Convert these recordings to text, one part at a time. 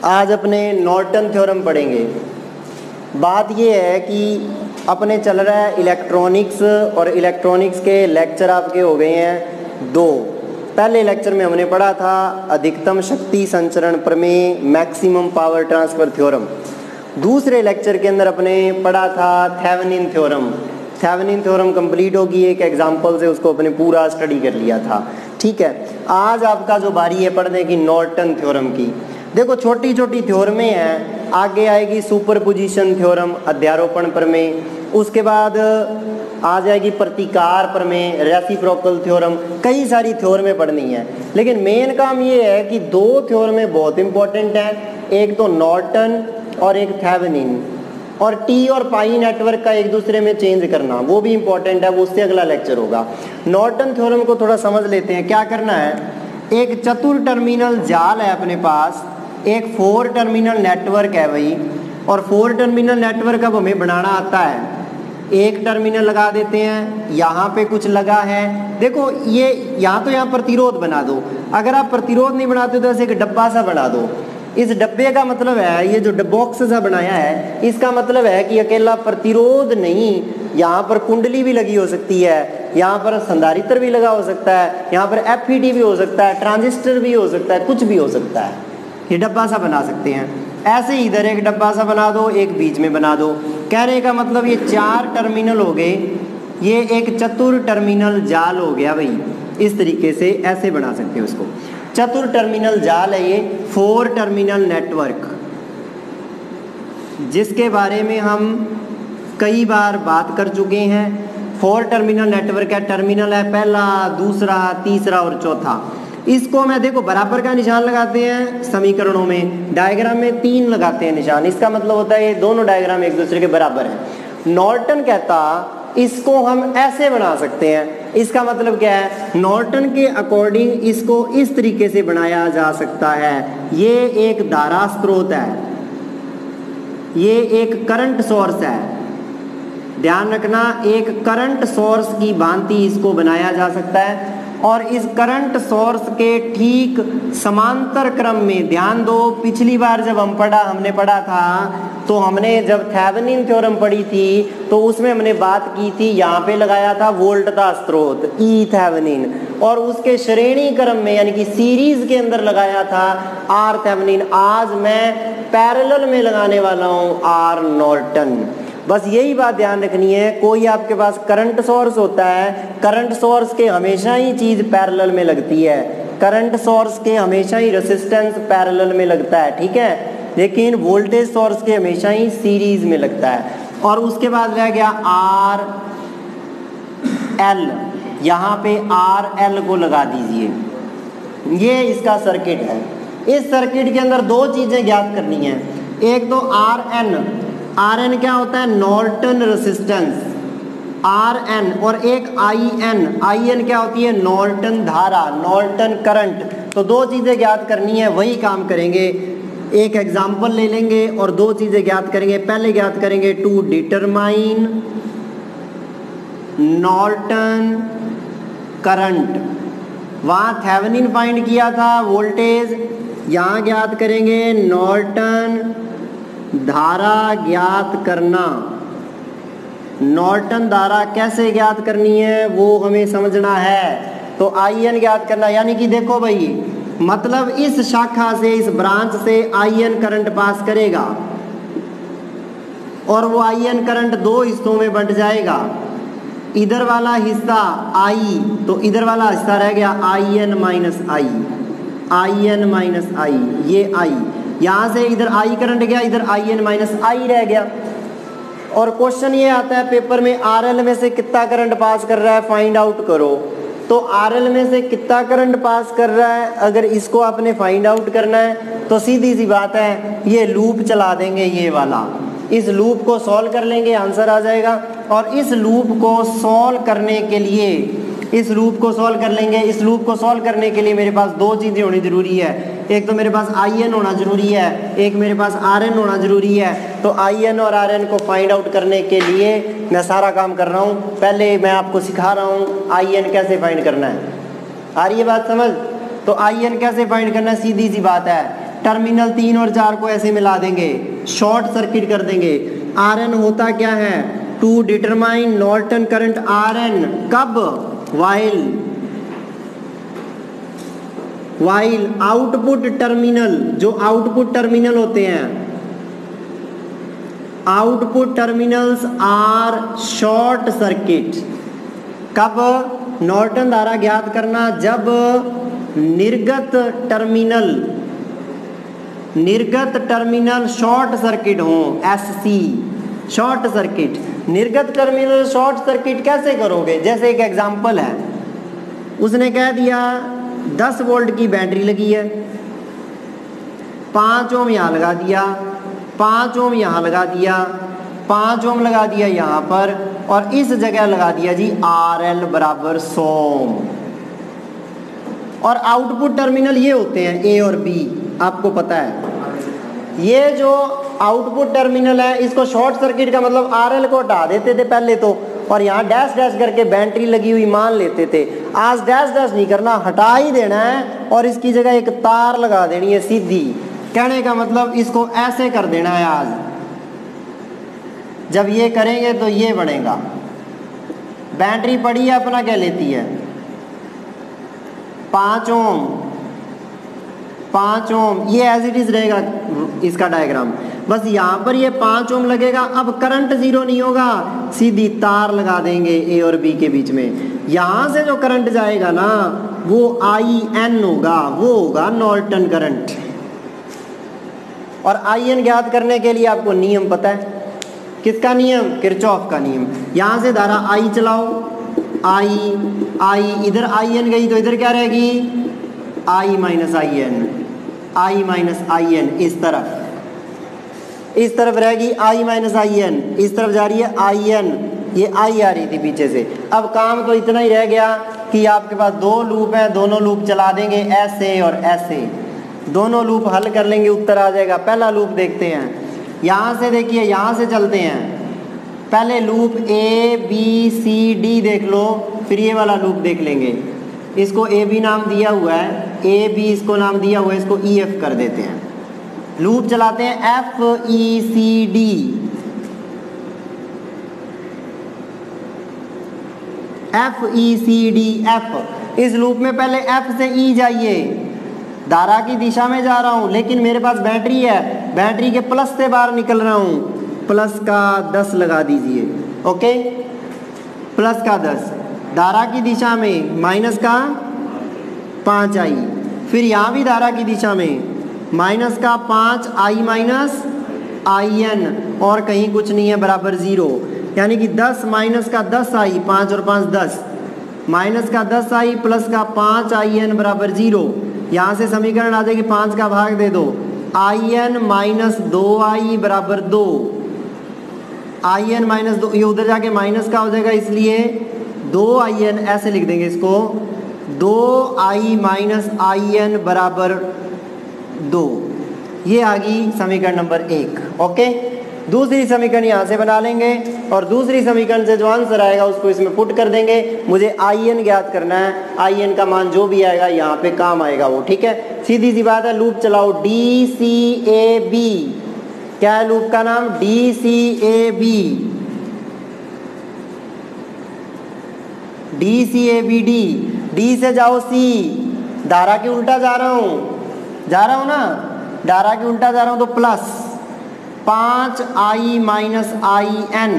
आज अपने Norton theorem पढ़ेंगे। बात ये है कि अपने चल रहा है इलेक्ट्रॉनिक्स, और इलेक्ट्रॉनिक्स के लेक्चर आपके हो गए हैं दो। पहले लेक्चर में हमने पढ़ा था अधिकतम शक्ति संचरण प्रमेय, मैक्सिमम पावर ट्रांसफर थ्योरम। दूसरे लेक्चर के अंदर अपने पढ़ा था Thevenin theorem. Thevenin theorem complete होगी, एक एग्जांपल से उसको अपने पूरा स्टडी कर लिया था। ठीक है, आज आपका जो बारी है पढ़ने की नॉर्टन थ्योरम की। देखो छोटी छोटी थ्योरमें हैं, आगे आएगी सुपरपोजिशन थ्योरम, अध्यारोपण प्रमेय, उसके बाद आ जाएगी प्रतिकार प्रमेय, रेसिप्रोकल थ्योरम, कई सारी थ्योरमें पढ़नी है। लेकिन मेन काम ये है कि दो थ्योरमें बहुत इंपॉर्टेंट है, एक तो नॉर्टन और एक थेवेनिन, और टी और पाई नेटवर्क का एक दूसरे में चेंज करना वो भी इंपॉर्टेंट है, वो उससे अगला लेक्चर होगा। नॉर्टन थ्योरम को थोड़ा समझ लेते हैं। क्या करना है, एक चतुर टर्मिनल जाल है अपने पास, एक 4 टर्मिनल नेटवर्क है भाई, और 4 टर्मिनल नेटवर्क अब हमें बनाना आता है। एक टर्मिनल लगा देते हैं, यहाँ पे कुछ लगा है, देखो ये यहाँ तो यहाँ प्रतिरोध बना दो। अगर आप प्रतिरोध नहीं बनाते तो ऐसे एक डब्बा सा बना दो। इस डब्बे का मतलब है, ये जो बॉक्स सा बनाया है, इसका मतलब है कि अकेला प्रतिरोध नहीं, यहाँ पर कुंडली भी लगी हो सकती है, यहाँ पर संधारित्र भी लगा हो सकता है, यहाँ पर एफईडी भी हो सकता है, ट्रांजिस्टर भी हो सकता है, कुछ भी हो सकता है। ये डब्बा सा बना सकते हैं। ऐसे ही इधर एक डब्बा सा बना दो, एक बीच में बना दो। कहने का मतलब ये 4 टर्मिनल हो गए, ये एक चतुर टर्मिनल जाल हो गया भाई। इस तरीके से ऐसे बना सकते हो इसको, चतुर टर्मिनल जाल है ये, 4 टर्मिनल नेटवर्क, जिसके बारे में हम कई बार बात कर चुके हैं। 4 टर्मिनल नेटवर्क है, टर्मिनल है पहला, दूसरा, तीसरा और चौथा। इसको मैं देखो बराबर का निशान लगाते हैं समीकरणों में, डायग्राम में 3 लगाते हैं निशान, इसका मतलब होता है ये दोनों डायग्राम एक दूसरे के बराबर हैं। नॉर्टन कहता इसको हम ऐसे बना सकते हैं, इसका मतलब क्या है, नॉर्टन के अकॉर्डिंग इसको इस तरीके से बनाया जा सकता है। ये एक धारा स्रोत है, ये एक करंट सोर्स है, ध्यान रखना, एक करंट सोर्स की भांति इसको बनाया जा सकता है। और इस करंट सोर्स के ठीक समांतर क्रम में, ध्यान दो पिछली बार जब हमने पढ़ा था, तो हमने जब थेवेनिन थ्योरम पढ़ी थी तो उसमें हमने बात की थी, यहाँ पे लगाया था वोल्ट का स्रोत ई थेवेनिन, और उसके श्रेणी क्रम में यानी कि सीरीज के अंदर लगाया था आर थेवेनिन। आज मैं पैरेलल में लगाने वाला हूँ आर नॉर्टन। बस यही बात ध्यान रखनी है, कोई आपके पास करंट सोर्स होता है, करंट सोर्स के हमेशा ही चीज पैरेलल में लगती है, करंट सोर्स के हमेशा ही रेजिस्टेंस पैरेलल में लगता है, ठीक है, लेकिन वोल्टेज सोर्स के हमेशा ही सीरीज में लगता है। और उसके बाद रह गया आर एल, यहाँ पे आर एल को लगा दीजिए, ये इसका सर्किट है। इस सर्किट के अंदर 2 चीजें ज्ञात करनी है, एक तो आर एन, आर एन क्या होता है, नॉर्टन रेसिस्टेंस आर एन, और एक आई एन, आई एन क्या होती है, नॉर्टन धारा, नॉर्टन करंट। तो 2 चीजें ज्ञात करनी है, वही काम करेंगे। एक एग्जांपल ले लेंगे और 2 चीजें ज्ञात करेंगे। पहले ज्ञात करेंगे टू डिटरमाइन नॉर्टन करंट, वहां थेवेनिन फाइंड किया था वोल्टेज, यहां ज्ञात करेंगे नॉर्टन धारा ज्ञात करना। नॉर्टन धारा कैसे ज्ञात करनी है वो हमें समझना है, तो आई एन ज्ञात करना, यानी कि देखो भाई, मतलब इस शाखा से, इस ब्रांच से आई एन करंट पास करेगा, और वो आई एन करंट 2 हिस्सों में बंट जाएगा। इधर वाला हिस्सा आई, तो इधर वाला हिस्सा रह गया I N minus I, I N minus I, ये आई, यहां से इधर आई करंट गया, इधर आई एन माइनस आई रह गया। और क्वेश्चन ये आता है पेपर में, आरएल में से कितना करंट पास कर रहा है फाइंड आउट करो। तो आरएल में से कितना करंट पास कर रहा है, अगर इसको आपने फाइंड आउट करना है तो सीधी सी बात है, ये लूप चला देंगे, ये वाला, इस लूप को सॉल्व कर लेंगे, आंसर आ जाएगा। और इस लूप को सॉल्व करने के लिए, इस लूप को सॉल्व कर लेंगे। इस लूप को सॉल्व करने के लिए मेरे पास 2 चीजें होनी जरूरी है, एक तो मेरे पास आई एन होना जरूरी है, एक मेरे पास आर एन होना जरूरी है। तो आई एन और आर एन को फाइंड आउट करने के लिए मैं सारा काम कर रहा हूँ। पहले मैं आपको सिखा रहा हूँ आई एन कैसे फाइंड करना है, आ रही है बात समझ। तो आई एन कैसे फाइंड करना है, सीधी सी बात है, टर्मिनल 3 और 4 को ऐसे मिला देंगे, शॉर्ट सर्किट कर देंगे। Rn होता क्या है, to determine Norton current Rn, कब, वाइल आउटपुट टर्मिनल, जो आउटपुट टर्मिनल होते हैं, output terminals are short circuit. कब नॉर्टन धारा ज्ञात करना, जब निर्गत टर्मिनल शॉर्ट सर्किट हो, SC शॉर्ट सर्किट। निर्गत टर्मिनल शॉर्ट सर्किट कैसे करोगे, जैसे एक एग्जांपल है, उसने कह दिया 10 वोल्ट की बैटरी लगी है, 5 ओम यहाँ लगा दिया, 5 ओम यहाँ लगा दिया, 5 ओम लगा दिया यहाँ पर, और इस जगह लगा दिया जी RL बराबर 100 ओम। और आउटपुट टर्मिनल ये होते हैं A और B, आपको पता है। ये जो आउटपुट टर्मिनल है, इसको शॉर्ट सर्किट का मतलब RL को हटा देते थे पहले तो, और यहाँ डैश डैश करके बैटरी लगी हुई मान लेते थे। आज डैश डैश नहीं करना, हटा ही देना है और इसकी जगह एक तार लगा देनी है सीधी। कहने का मतलब इसको ऐसे कर देना है आज। जब ये करेंगे तो ये बनेगा। बैटरी पड़ी है, अपना क्या लेती है, 5 ओम, 5 ओम, ये एज इट इज रहेगा इसका डायग्राम। बस यहाँ पर ये 5 ओम लगेगा। अब करंट जीरो नहीं होगा, सीधी तार लगा देंगे A और B के बीच में। यहाँ से जो करंट जाएगा ना, वो IN होगा, वो होगा नॉर्टन करंट। और IN ज्ञात करने के लिए आपको नियम पता है, किसका नियम, किरचॉफ का नियम। यहाँ से धारा I चलाओ, I इधर IN गई तो इधर क्या रहेगी, I माइनस IN, इस तरफ रहेगी I माइनस IN, इस तरफ जा रही है IN, ये I आ रही थी पीछे से। अब काम तो इतना ही रह गया कि आपके पास 2 लूप है, दोनों लूप चला देंगे ऐसे और ऐसे, दोनों लूप हल कर लेंगे, उत्तर आ जाएगा। पहला लूप देखते हैं, यहाँ से देखिए, यहाँ से चलते हैं। पहले loop A B C D देख लो, फिर ये वाला लूप देख लेंगे। इसको AB नाम दिया हुआ है, AB इसको नाम दिया हुआ है, इसको EF कर देते हैं। लूप चलाते हैं FECD, F। इस लूप में पहले F से E जाइए, धारा की दिशा में जा रहा हूं, लेकिन मेरे पास बैटरी है, बैटरी के प्लस से बाहर निकल रहा हूं, प्लस का 10 लगा दीजिए, ओके, प्लस का 10। धारा की दिशा में माइनस का 5 आई, फिर यहाँ भी धारा की दिशा में माइनस का 5 I माइनस IN, और कहीं कुछ नहीं है, बराबर 0। यानी कि 10 माइनस का 10 आई, 5 और 5 10, माइनस का 10 आई प्लस का 5 IN बराबर 0। यहाँ से समीकरण आ जाएगी, 5 का भाग दे दो, IN माइनस 2I बराबर 2, IN माइनस 2, ये उधर जाके माइनस का हो जाएगा, इसलिए 2IN ऐसे लिख देंगे इसको, 2I माइनस IN बराबर 2। ये आ गई समीकरण नंबर 1, ओके। दूसरी समीकरण यहाँ से बना लेंगे, और दूसरी समीकरण से जो आंसर आएगा उसको इसमें पुट कर देंगे। मुझे IN ज्ञात करना है, IN का मान जो भी आएगा यहाँ पे काम आएगा वो, ठीक है। सीधी सी बात है, लूप चलाओ DCAB, क्या है लूप का नाम, DCAB, D से जाओ C, धारा के उल्टा जा रहा हूँ ना, धारा के उल्टा जा रहा हूँ तो प्लस 5I माइनस IN,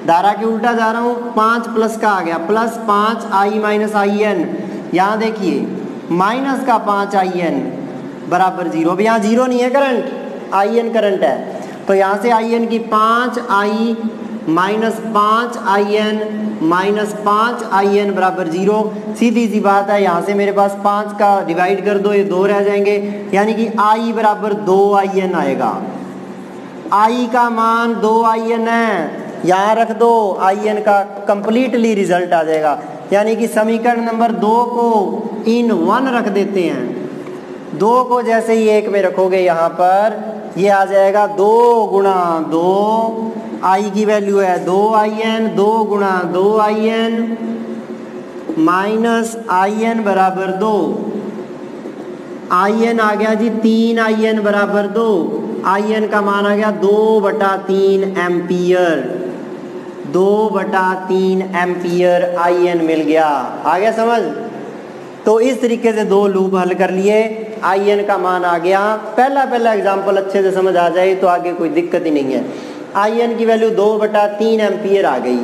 धारा के उल्टा जा रहा हूँ, 5 प्लस का आ गया, प्लस 5I माइनस IN। यहाँ देखिए माइनस का 5IN बराबर 0। अब यहाँ 0 नहीं है करंट, IN करंट है, तो यहाँ से IN की 5I minus 5IN minus 5IN बराबर 0। सीधी सी बात है, यहाँ से मेरे पास 5 का डिवाइड कर दो, ये 2 रह जाएंगे, यानी कि I बराबर 2IN आएगा। I का मान 2IN है, यहाँ रख दो, IN का कंप्लीटली रिजल्ट आ जाएगा। यानी कि समीकरण नंबर 2 को इन 1 रख देते हैं। 2 को जैसे ही 1 में रखोगे यहाँ पर, ये आ जाएगा 2 गुणा 2, I की वैल्यू है 2IN, 2 गुणा 2IN माइनस IN बराबर 2। आई एन आ गया जी 3 आई एन बराबर 2, आई एन का मान आ गया 2/3 एम्पियर, 2/3 एम्पियर आई एन मिल गया। आ गया समझ? तो इस तरीके से 2 लूप हल कर लिए, आई एन का मान आ गया। पहला एग्जाम्पल अच्छे से समझ आ जाए तो आगे कोई दिक्कत ही नहीं है। आई एन की वैल्यू 2/3 एम्पियर आ गई।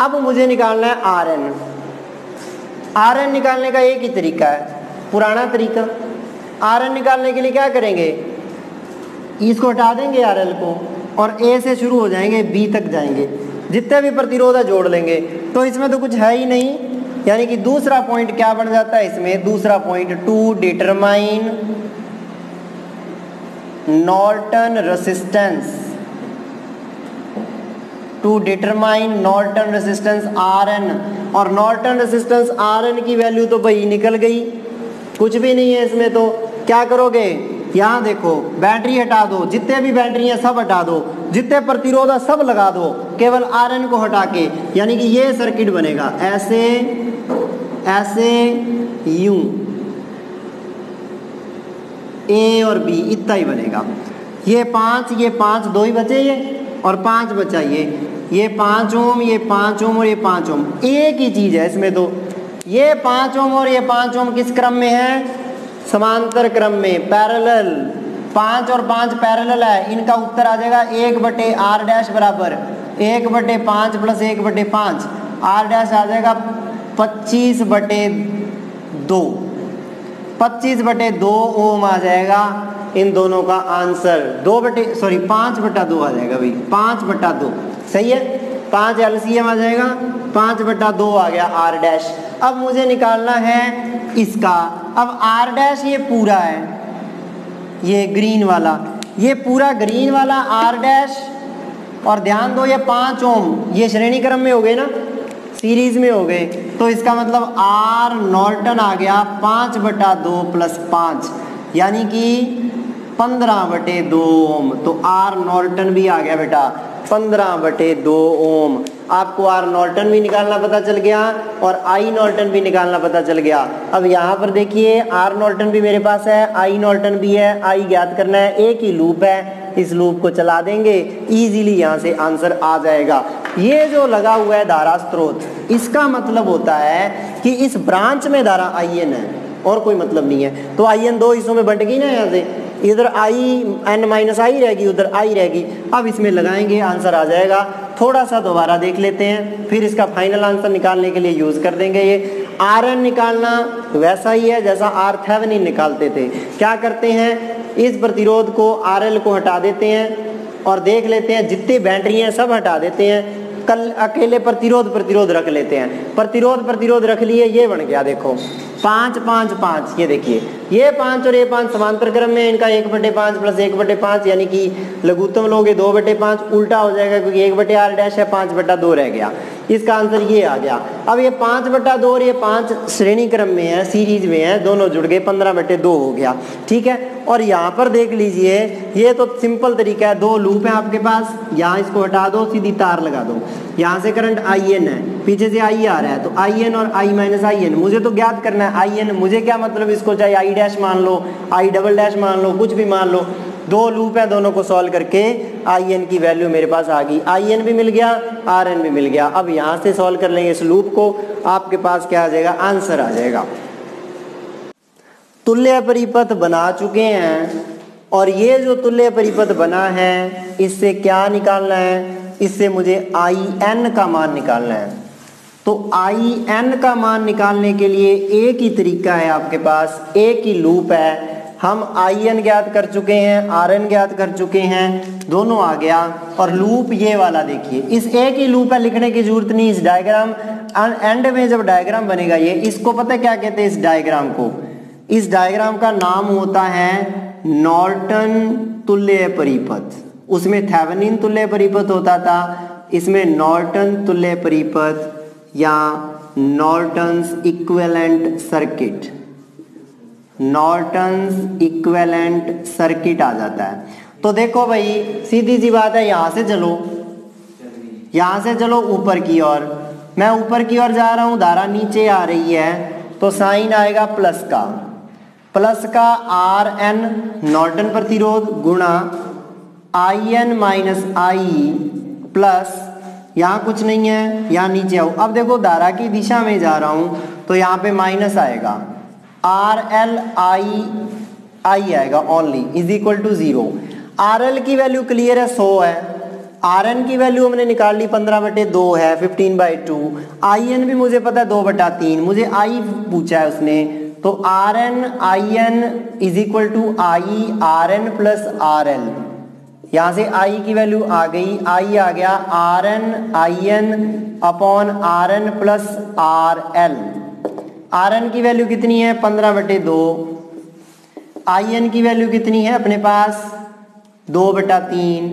अब मुझे निकालना है आर एन। आर एन निकालने का एक ही तरीका है, पुराना तरीका। आर एन निकालने के लिए क्या करेंगे, इसको हटा देंगे आर एल को और ए से शुरू हो जाएंगे बी तक जाएंगे, जितने भी प्रतिरोध है जोड़ लेंगे। तो इसमें तो कुछ है ही नहीं, यानी कि दूसरा पॉइंट क्या बन जाता है इसमें, दूसरा point to determine Norton resistance, to determine Norton resistance R N. और नॉर्टन रेसिस्टेंस आर एन की वैल्यू तो भाई निकल गई, कुछ भी नहीं है इसमें। तो क्या करोगे, यहाँ देखो बैटरी हटा दो, जितने भी बैटरी हैं सब हटा दो, जितने प्रतिरोध है सब लगा दो, केवल आर एन को हटा के, यानी कि ये सर्किट बनेगा ऐसे ऐसे यूं, ए और बी इतना ही बनेगा। ये 5 2 ही बचे, ये और 5 बचा, ये 5 ओम, ये 5 ओम और ये 5 ओम, एक ही चीज है इसमें। तो ये 5 ओम और ये 5 ओम किस क्रम में है, समांतर क्रम में, पैरेलल। 5 और 5 पैरेलल है, इनका उत्तर आ जाएगा 1/r डैश बराबर 1/5 प्लस 1/5, आर डैश आ जाएगा 25/2, 25/2 ओम आ जाएगा इन दोनों का आंसर। 5/2 आ जाएगा भाई, 5/2 सही है। 5 एलसीएम आ जाएगा, 5/2 आ गया आर डैश। अब मुझे निकालना है इसका। अब आर डैश ये पूरा है, ये ग्रीन वाला, ये पूरा ग्रीन वाला आर डैश, और ध्यान दो ये 5 ओम, ये श्रेणी क्रम में हो गए ना, सीरीज में हो गए। तो इसका मतलब आर नॉर्टन आ गया 5/2 प्लस 5, यानी कि 15/2 ओम। तो आर नॉर्टन भी आ गया बेटा 15/2 ओम। आपको आर नॉर्टन भी निकालना पता चल गया और आई नॉर्टन भी निकालना पता चल गया। अब यहाँ पर देखिए आर नॉर्टन भी मेरे पास है, आई नॉर्टन भी है। आई ज्ञात करना है, एक ही लूप है, इस लूप को चला देंगे, इजीली यहाँ से आंसर आ जाएगा। ये जो लगा हुआ है धारा स्रोत, इसका मतलब होता है कि इस ब्रांच में धारा आई एन है और कोई मतलब नहीं है। तो आई एन 2 हिस्सों में बंट गई ना, यहाँ से इधर आई एन माइनस आई रहेगी, उधर आई रहेगी। अब इसमें लगाएंगे, आंसर आ जाएगा। थोड़ा सा दोबारा देख लेते हैं, फिर इसका फाइनल आंसर निकालने के लिए यूज कर देंगे। ये आर एन निकालना वैसा ही है जैसा आर थेवेनिन निकालते थे। क्या करते हैं, इस प्रतिरोध को आर एल को हटा देते हैं और देख लेते हैं जितनी बैटरी हैं सब हटा देते हैं, कल अकेले प्रतिरोध रख लेते हैं। प्रतिरोध रख लिए, ये बन गया देखो 5 5 5। ये देखिए ये 5 और ये 5 समांतर क्रम में, इनका 1/5 प्लस 1/5, यानी कि लघुत्तम लोगे 2/5, उल्टा हो जाएगा क्योंकि 1/r डैश है, 5/2 रह गया। इसका आंसर ये आ गया। अब ये 5/2 और ये 5 श्रेणी क्रम में है, सीरीज में है, दोनों जुड़ गए, 15/2 हो गया। ठीक है, और यहाँ पर देख लीजिए ये तो सिंपल तरीका है, 2 लूप है आपके पास, यहाँ इसको हटा दो, सीधी तार लगा दो। यहाँ से करंट आई एन है, पीछे से आई आ रहा है, तो आई एन और आई माइनस आई एन मुझे तो ज्ञात करना है। आई एन मुझे क्या मतलब, इसको चाहे आई डैश मान लो, आई डबल डैश मान लो, कुछ भी मान लो। 2 लूप है, दोनों को सॉल्व करके आई एन की वैल्यू मेरे पास आ गई। आई एन भी मिल गया, आर एन भी मिल गया। अब यहाँ से सॉल्व कर लेंगे इस लूप को, आपके पास क्या आ जाएगा, आंसर आ जाएगा। तुल्य परिपथ बना चुके हैं और ये जो तुल्य परिपथ बना है इससे क्या निकालना है, इससे मुझे आई एन का मान निकालना है। तो आई एन का मान निकालने के लिए एक ही तरीका है आपके पास, एक ही लूप है। हम आई एन ज्ञात कर चुके हैं, आर एन ज्ञात कर चुके हैं, दोनों आ गया। और लूप ये वाला देखिए, इस एक ही लूप है, लिखने की जरूरत नहीं। इस डायग्राम एंड में जब डायग्राम बनेगा ये, इसको पता है क्या कहते हैं, इस डायग्राम को, इस डायग्राम का नाम होता है नॉर्टन तुल्य परिपथ। उसमें थेवेनिन तुल्य परिपथ होता था, इसमें नॉर्टन तुल्य परिपथ या Norton's equivalent circuit, Norton's equivalent circuit आ जाता है। तो देखो भाई सीधी सी बात है, यहां से चलो, यहां से चलो ऊपर की ओर, मैं ऊपर की ओर जा रहा हूं, धारा नीचे आ रही है, तो साइन आएगा प्लस का। प्लस का RN नॉर्टन प्रतिरोध गुणा IN माइनस I प्लस यहाँ कुछ नहीं है, यहाँ नीचे आओ। अब देखो धारा की दिशा में जा रहा हूं तो यहाँ पे माइनस आएगा, RLI आएगा only is equal to 0। RL की वैल्यू क्लियर है 100 है, RN की वैल्यू हमने निकाल ली 15/2 है 15/2। IN भी मुझे पता है 2/3, मुझे I पूछा है उसने, तो RN IN is equal to I RN plus RL। यहां से I की वैल्यू आ गई, I आ गया RN IN upon RN plus RL। RN की वैल्यू कितनी है 15/2, IN की वैल्यू कितनी है अपने पास 2/3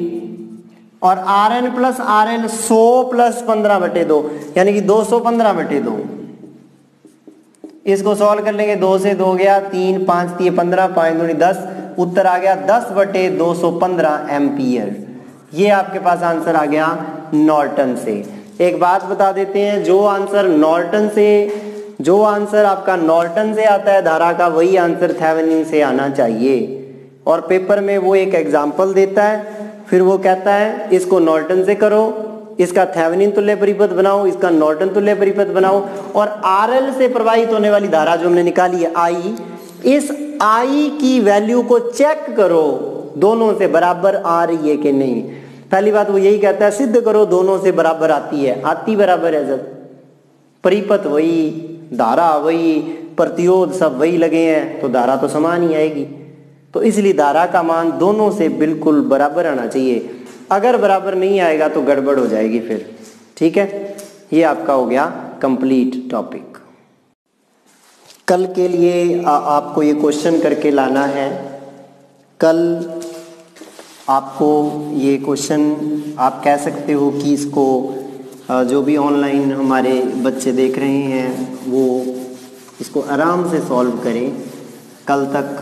और RN प्लस RL 100 प्लस 15/2 यानी कि 215/2। इसको सॉल्व कर लेंगे, 2 से 2 गया 3, 5 3 15, 5 दूनी 10, उत्तर आ गया 10/215 एम्पियर। ये आपके पास आंसर आ गया नॉर्टन से। एक बात बता देते हैं, जो आंसर आपका नॉर्टन से आता है धारा का, वही आंसर थेवेनिन से आना चाहिए। और पेपर में वो एक एग्जाम्पल देता है, फिर वो कहता है इसको नॉर्टन से करो, इसका थेवेनिन तुल्य परिपथ बनाओ, इसका नॉर्टन तुल्य परिपथ बनाओ, और RL से प्रवाहित होने वाली धारा जो हमने निकाली है I, इस I की वैल्यू को चेक करो दोनों से बराबर आ रही है कि नहीं। पहली बात वो यही कहता है सिद्ध करो दोनों से बराबर आती है, आती बराबर है, जब परिपथ वही, धारा वही, प्रतिरोध सब वही लगे हैं तो धारा तो समान ही आएगी। तो इसलिए धारा का मान दोनों से बिल्कुल बराबर आना चाहिए, अगर बराबर नहीं आएगा तो गड़बड़ हो जाएगी फिर। ठीक है, ये आपका हो गया कंप्लीट टॉपिक। कल के लिए आपको ये क्वेश्चन करके लाना है। कल आपको ये क्वेश्चन आप कह सकते हो कि इसको जो भी ऑनलाइन हमारे बच्चे देख रहे हैं वो इसको आराम से सॉल्व करें। कल तक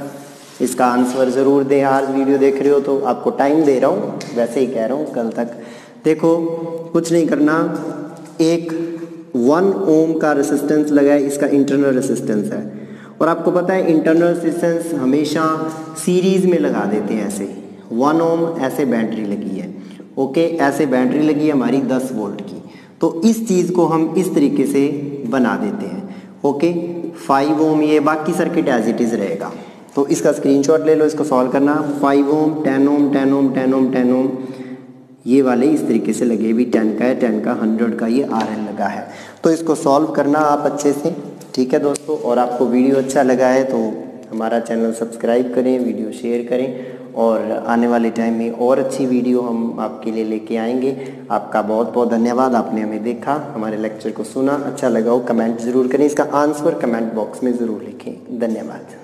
इसका आंसर ज़रूर दें। आज वीडियो देख रहे हो तो आपको टाइम दे रहा हूँ, वैसे ही कह रहा हूँ, कल तक देखो कुछ नहीं करना। एक 1 ओम का रेसिस्टेंस लगा है, इसका इंटरनल रेसिस्टेंस है, और आपको पता है इंटरनल रेसिस्टेंस हमेशा सीरीज़ में लगा देते हैं। ऐसे 1 ओम ऐसे बैटरी लगी है, ओके, ऐसे बैटरी लगी है हमारी 10 वोल्ट की, तो इस चीज़ को हम इस तरीके से बना देते हैं, ओके। 5 ओम ये बाकी सर्किट एज इट इज़ रहेगा, तो इसका स्क्रीनशॉट ले लो, इसको सॉल्व करना। 5 ओम 10 ओम 10 ओम 10 ओम 10 ओम ये वाले इस तरीके से लगे, भी 10 का है, 10 का 100 का ये RL लगा है, तो इसको सॉल्व करना आप अच्छे से। ठीक है दोस्तों, और आपको वीडियो अच्छा लगा है तो हमारा चैनल सब्सक्राइब करें, वीडियो शेयर करें, और आने वाले टाइम में और अच्छी वीडियो हम आपके लिए लेके आएंगे। आपका बहुत बहुत धन्यवाद, आपने हमें देखा, हमारे लेक्चर को सुना, अच्छा लगा हो कमेंट ज़रूर करें, इसका आंसर कमेंट बॉक्स में ज़रूर लिखें। धन्यवाद।